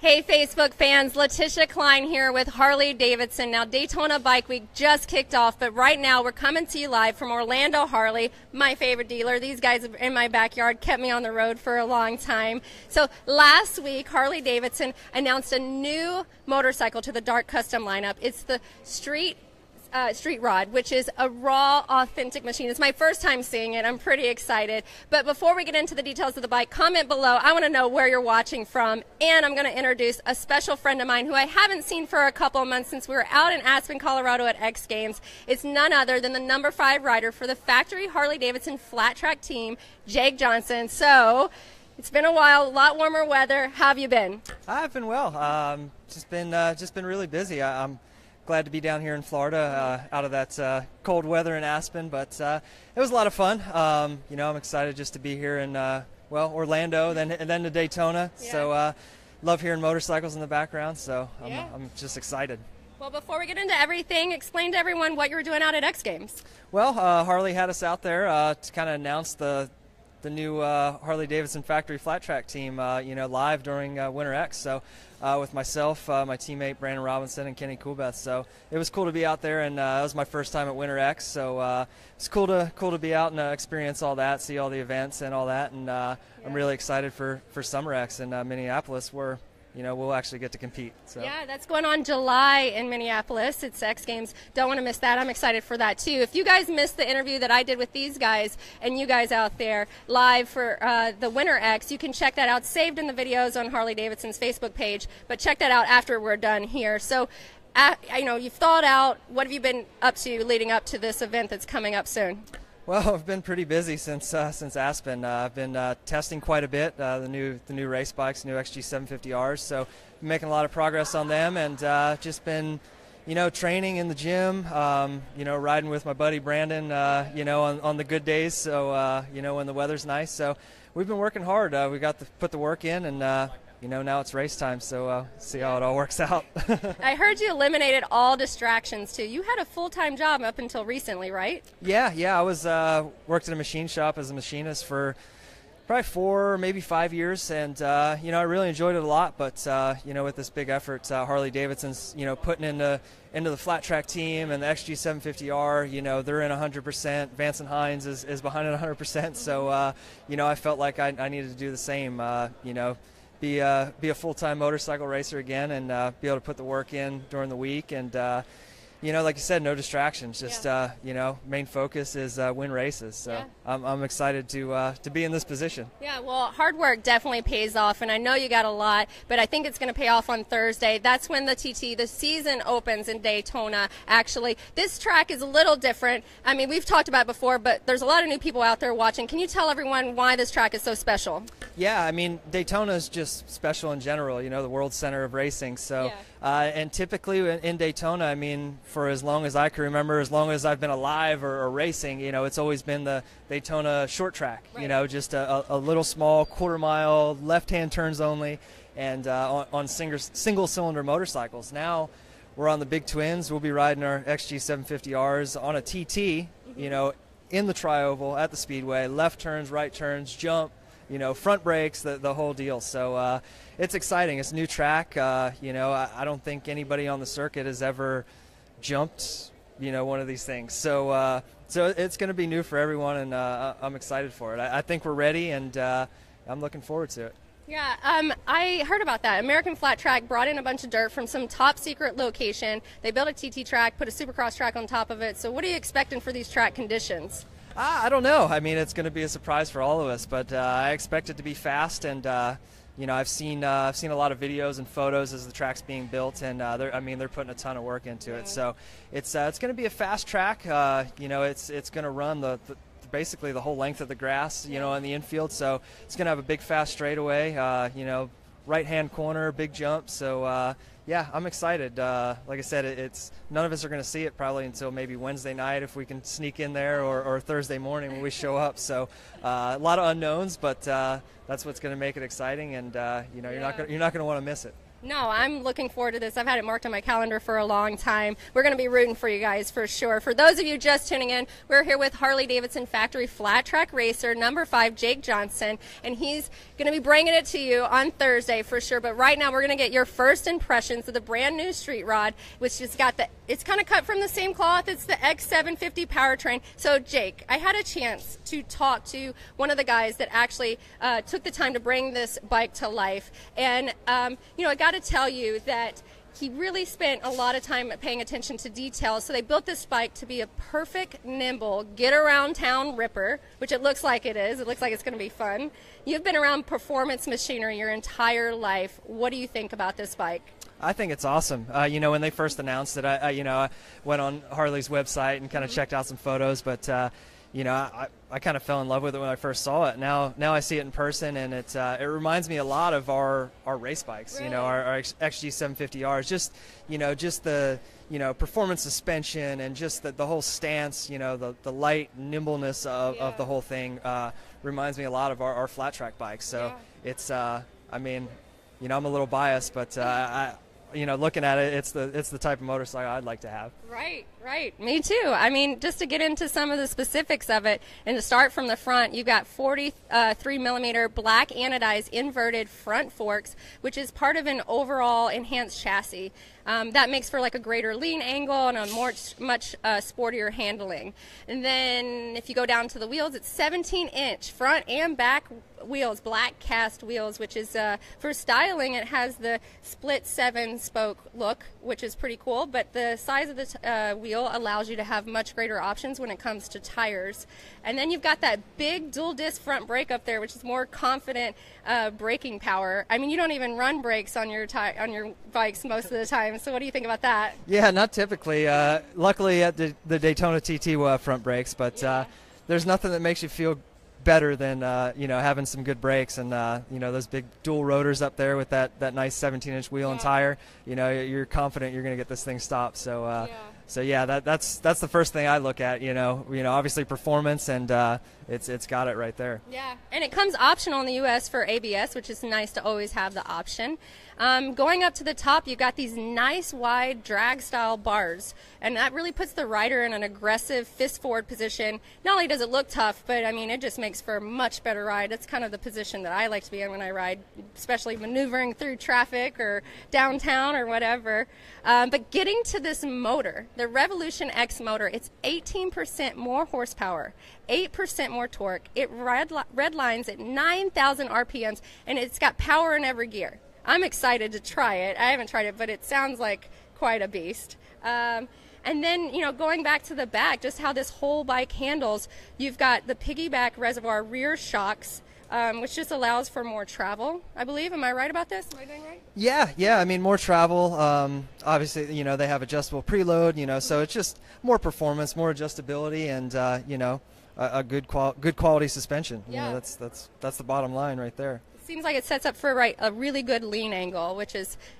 Hey Facebook fans, Leticia Cline here with Harley-Davidson. Now Daytona Bike Week just kicked off, but right now we're coming to you live from Orlando Harley, my favorite dealer. These guys in my backyard kept me on the road for a long time. So last week Harley-Davidson announced a new motorcycle to the Dark Custom lineup. It's the Street Rod, which is a raw, authentic machine. It's my first time seeing it. I'm pretty excited. But before we get into the details of the bike, comment below. I want to know where you're watching from. And I'm going to introduce a special friend of mine who I haven't seen for a couple of months since we were out in Aspen, Colorado at X Games. It's none other than the number 5 rider for the factory Harley-Davidson flat track team, Jake Johnson. So it's been a while, a lot warmer weather. How have you been? I've been well. Just been really busy. I'm glad to be down here in Florida, out of that cold weather in Aspen, but it was a lot of fun. I'm excited just to be here in Orlando, and then to Daytona. Yeah. So love hearing motorcycles in the background. So I'm just excited. Well, before we get into everything, explain to everyone what you were doing out at X Games. Well, Harley had us out there to kind of announce the new Harley-Davidson factory flat track team, live during Winter X. So with myself, my teammate Brandon Robinson, and Kenny Coolbeth. So it was cool to be out there, and that was my first time at Winter X. So it's cool to be out and experience all that, see all the events and all that. And I'm really excited for Summer X in Minneapolis, where we'll actually get to compete. So. Yeah, that's going on July in Minneapolis. It's X Games. Don't want to miss that. I'm excited for that, too. If you guys missed the interview that I did with these guys and you guys out there live for the Winter X, you can check that out. Saved in the videos on Harley-Davidson's Facebook page, but check that out after we're done here. So, you've thought out, what have you been up to leading up to this event that's coming up soon? Well, I've been pretty busy since Aspen. I've been testing quite a bit, the new race bikes, new XG750Rs. So making a lot of progress on them, and just been, training in the gym. Riding with my buddy Brandon, on the good days. So when the weather's nice. So we've been working hard. We got to put the work in, and now it's race time, so see how it all works out. I heard you eliminated all distractions, too. You had a full-time job up until recently, right? Yeah. I was worked at a machine shop as a machinist for probably 4, maybe 5 years, and I really enjoyed it a lot. But with this big effort, Harley-Davidson's putting into the flat track team and the XG750R, they're in 100%. Vance and Hines is behind it 100%. So I felt like I needed to do the same. Be a full-time motorcycle racer again, and be able to put the work in during the week, and like you said, no distractions. Just main focus is win races. So I'm excited to be in this position. Yeah, well, hard work definitely pays off, and I know you got a lot, but I think it's going to pay off on Thursday. That's when the season opens in Daytona. Actually, this track is a little different. I mean, we've talked about it before, but there's a lot of new people out there watching. Can you tell everyone why this track is so special? Yeah, I mean, Daytona is just special in general. The world center of racing. So, and typically in Daytona, I mean, for as long as I can remember, as long as I've been alive or racing, it's always been the Daytona short track. Right. Just a little small quarter-mile left-hand turns only, and on single-cylinder motorcycles. Now we're on the big twins. We'll be riding our XG750Rs on a TT. In the tri-oval at the speedway, left turns, right turns, jump. Front brakes, the whole deal. So it's exciting. It's a new track. I don't think anybody on the circuit has ever jumped, one of these things. So it's going to be new for everyone, and I'm excited for it. I think we're ready, and I'm looking forward to it. Yeah, I heard about that. American Flat Track brought in a bunch of dirt from some top secret location. They built a TT track, put a Supercross track on top of it. So what are you expecting for these track conditions? I don't know. I mean, it's going to be a surprise for all of us, but I expect it to be fast. And I've seen a lot of videos and photos as the track's being built, and they're putting a ton of work into it. So it's going to be a fast track. It's going to run basically the whole length of the grass, in the infield. So it's going to have a big fast straightaway. Right-hand corner, big jump. So I'm excited. Like I said, it's none of us are going to see it probably until maybe Wednesday night if we can sneak in there, or Thursday morning when we show up. So a lot of unknowns, but that's what's going to make it exciting, and you're not going to want to miss it. No, I'm looking forward to this. I've had it marked on my calendar for a long time. We're going to be rooting for you guys for sure. For those of you just tuning in, we're here with Harley-Davidson Factory Flat Track Racer number 5, Jake Johnson, and he's going to be bringing it to you on Thursday for sure. But right now, we're going to get your first impressions of the brand new street rod, which has got it's kind of cut from the same cloth. It's the X750 powertrain. So, Jake, I had a chance to talk to one of the guys that actually took the time to bring this bike to life, and I got to tell you that he really spent a lot of time paying attention to details. So they built this bike to be a perfect, nimble, get-around-town ripper, which it looks like it is. It looks like it's going to be fun. You've been around performance machinery your entire life. What do you think about this bike? I think it's awesome. When they first announced it, I went on Harley's website and kind of checked out some photos, but I kind of fell in love with it when I first saw it. Now I see it in person, and it reminds me a lot of our race bikes. Really? Our XG750Rs. Just the performance suspension and just the whole stance. The light nimbleness of the whole thing reminds me a lot of our flat track bikes. So it's I'm a little biased, but looking at it, it's the type of motorcycle I'd like to have. Right. Me too. I mean, just to get into some of the specifics of it, and to start from the front, you've got 43 millimeter black anodized inverted front forks, which is part of an overall enhanced chassis. That makes for like a greater lean angle and a much sportier handling. And then if you go down to the wheels, it's 17-inch front and back wheels, black cast wheels, which is for styling. It has the split 7-spoke look, which is pretty cool, but the size of the wheel allows you to have much greater options when it comes to tires. And then you've got that big dual disc front brake up there, which is more confident braking power. I mean, you don't even run brakes on your bikes most of the time. So what do you think about that? Yeah, not typically. Luckily at the Daytona TT we'll have front brakes, but there's nothing that makes you feel better than having some good brakes, and those big dual rotors up there with that nice 17-inch wheel and tire. You're confident you're going to get this thing stopped. So that's the first thing I look at. Obviously performance, and it's got it right there. Yeah, and it comes optional in the U.S. for ABS, which is nice to always have the option. Going up to the top, you've got these nice wide drag style bars, and that really puts the rider in an aggressive fist forward position. Not only does it look tough, but I mean, it just makes for a much better ride. It's kind of the position that I like to be in when I ride, especially maneuvering through traffic or downtown or whatever. But getting to this motor, the Revolution X motor, it's 18% more horsepower, 8% more torque. It redlines at 9,000 RPMs, and it's got power in every gear. I'm excited to try it. I haven't tried it, but it sounds like quite a beast. And then, going back to the back, just how this whole bike handles, you've got the piggyback reservoir rear shocks, which just allows for more travel, I believe. Am I right about this? Am I doing right? Yeah. I mean, more travel. Obviously, they have adjustable preload, so it's just more performance, more adjustability, and, a good quality suspension. Yeah. That's the bottom line right there. Seems like it sets up for a really good lean angle, which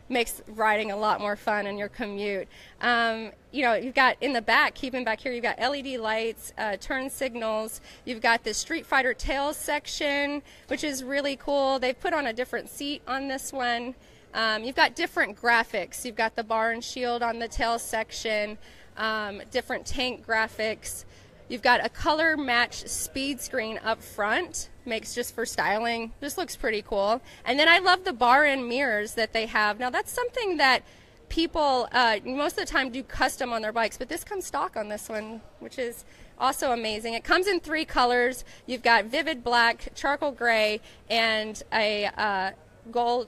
makes riding a lot more fun in your commute. You've got in the back, keeping back here, you've got LED lights, turn signals. You've got the Street Fighter tail section, which is really cool. They've put on a different seat on this one. You've got different graphics. You've got the bar and shield on the tail section, different tank graphics. You've got a color matched speed screen up front, makes just for styling. This looks pretty cool. And then I love the bar and mirrors that they have. Now that's something that people most of the time do custom on their bikes, but this comes stock on this one, which is also amazing. It comes in 3 colors. You've got vivid black, charcoal gray, and a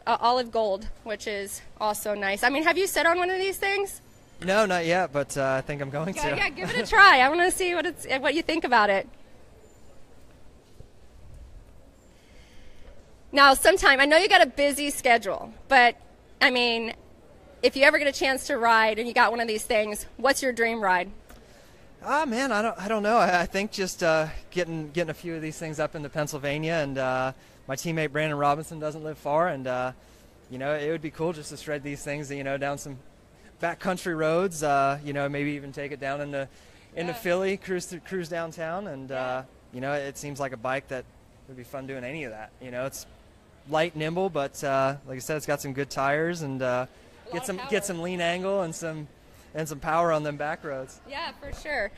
olive gold, which is also nice. I mean, have you sit on one of these things? No, not yet, but I think I'm going to. Yeah, give it a try. I want to see what you think about it. Now, I know you got a busy schedule, but I mean, if you ever get a chance to ride and you got one of these things, what's your dream ride? Man, I don't know. I think just getting a few of these things up into Pennsylvania, and my teammate Brandon Robinson doesn't live far, and it would be cool just to shred these things, down some backcountry roads, maybe even take it down into Philly, cruise downtown, and it seems like a bike that would be fun doing any of that. It's light, nimble, but like I said, it's got some good tires and get some lean angle and some power on them back roads. Yeah, for sure.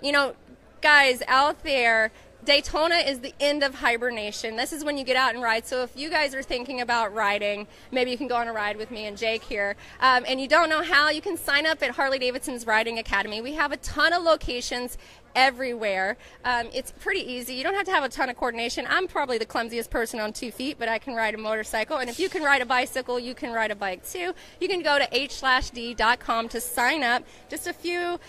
You know, guys out there, Daytona is the end of hibernation. This is when you get out and ride. So if you guys are thinking about riding, maybe you can go on a ride with me and Jake here, and you don't know how, you can sign up at Harley-Davidson's Riding Academy. We have a ton of locations everywhere. It's pretty easy. You don't have to have a ton of coordination. I'm probably the clumsiest person on 2 feet, but I can ride a motorcycle. And if you can ride a bicycle, you can ride a bike too. You can go to h/d.com to sign up. Just a few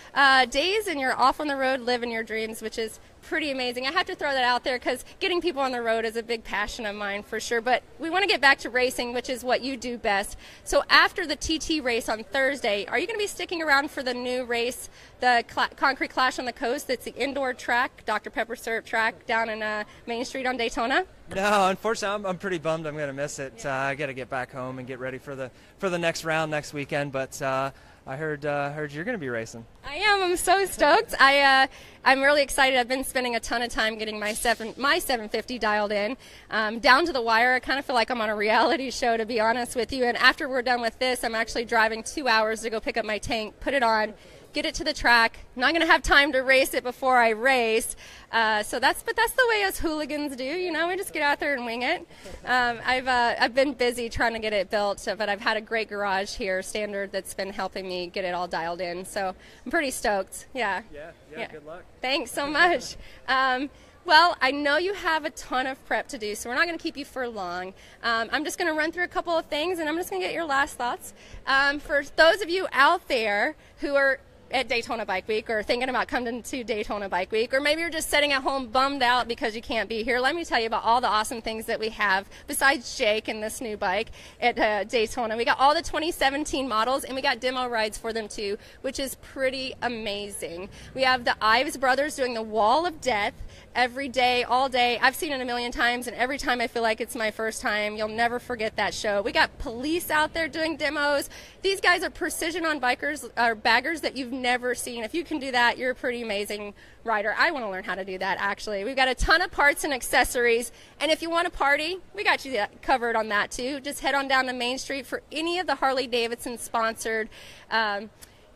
days and you're off on the road living your dreams, which is pretty amazing. I have to throw that out there because getting people on the road is a big passion of mine for sure. But we want to get back to racing, which is what you do best. So after the TT race on Thursday, are you going to be sticking around for the new race, the Concrete Clash on the Coast? It's the indoor track, Dr. Pepper syrup track down in Main Street on Daytona? No, unfortunately, I'm pretty bummed. I'm going to miss it. I got to get back home and get ready for the next round next weekend. But I heard you're going to be racing. I am. I'm so stoked. I'm really excited. I've been spending a ton of time getting my 750 dialed in, down to the wire. I kind of feel like I'm on a reality show, to be honest with you. And after we're done with this, I'm actually driving 2 hours to go pick up my tank, put it on, get it to the track. I'm not going to have time to race it before I race. But that's the way us hooligans do. You know, we just get out there and wing it. I've been busy trying to get it built, but I've had a great garage here, Standard, that's been helping me get it all dialed in. So I'm pretty stoked. Yeah. Yeah. Good luck. Thanks so much. Well, I know you have a ton of prep to do, so we're not going to keep you for long. I'm just going to run through a couple of things, and I'm just going to get your last thoughts. For those of you out there who are at Daytona Bike Week or thinking about coming to Daytona Bike Week, or maybe you're just sitting at home bummed out because you can't be here, let me tell you about all the awesome things that we have besides Jake and this new bike at Daytona. We got all the 2017 models, and we got demo rides for them too, which is pretty amazing. We have the Ives brothers doing the Wall of Death every day, all day. I've seen it a million times, and every time I feel like it's my first time. You'll never forget that show. We got police out there doing demos. These guys are precision on bikers or baggers that you've never seen. If you can do that, you're a pretty amazing rider. I want to learn how to do that, actually. We've got a ton of parts and accessories, and if you want to party, we got you covered on that too. Just head on down to Main Street for any of the Harley-Davidson sponsored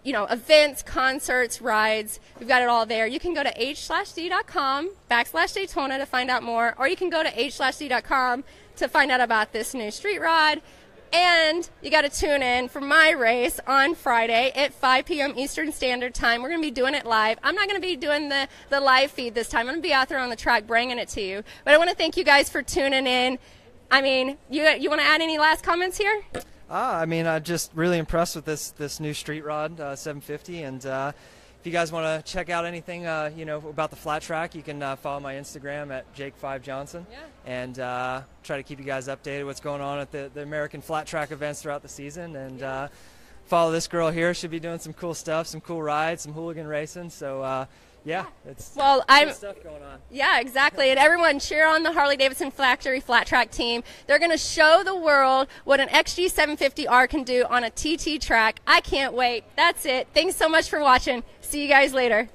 events, concerts, rides. We've got it all there. You can go to h/d.com/Daytona to find out more, or you can go to h/d.com to find out about this new street rod. And you got to tune in for my race on Friday at 5 p.m. Eastern Standard Time. We're going to be doing it live. I'm not going to be doing the live feed this time. I'm going to be out there on the track bringing it to you. But I want to thank you guys for tuning in. I mean, you want to add any last comments here? I'm just really impressed with this new street rod 750, and if you guys want to check out anything about the flat track, you can follow my Instagram at Jake5Johnson, and try to keep you guys updated what's going on at the American flat track events throughout the season, and follow this girl here. She'll be doing some cool stuff, some cool rides, some hooligan racing. So it's cool stuff going on. Yeah, exactly. And everyone cheer on the Harley-Davidson Factory Flat Track team. They're going to show the world what an XG750R can do on a TT track. I can't wait. That's it. Thanks so much for watching. See you guys later.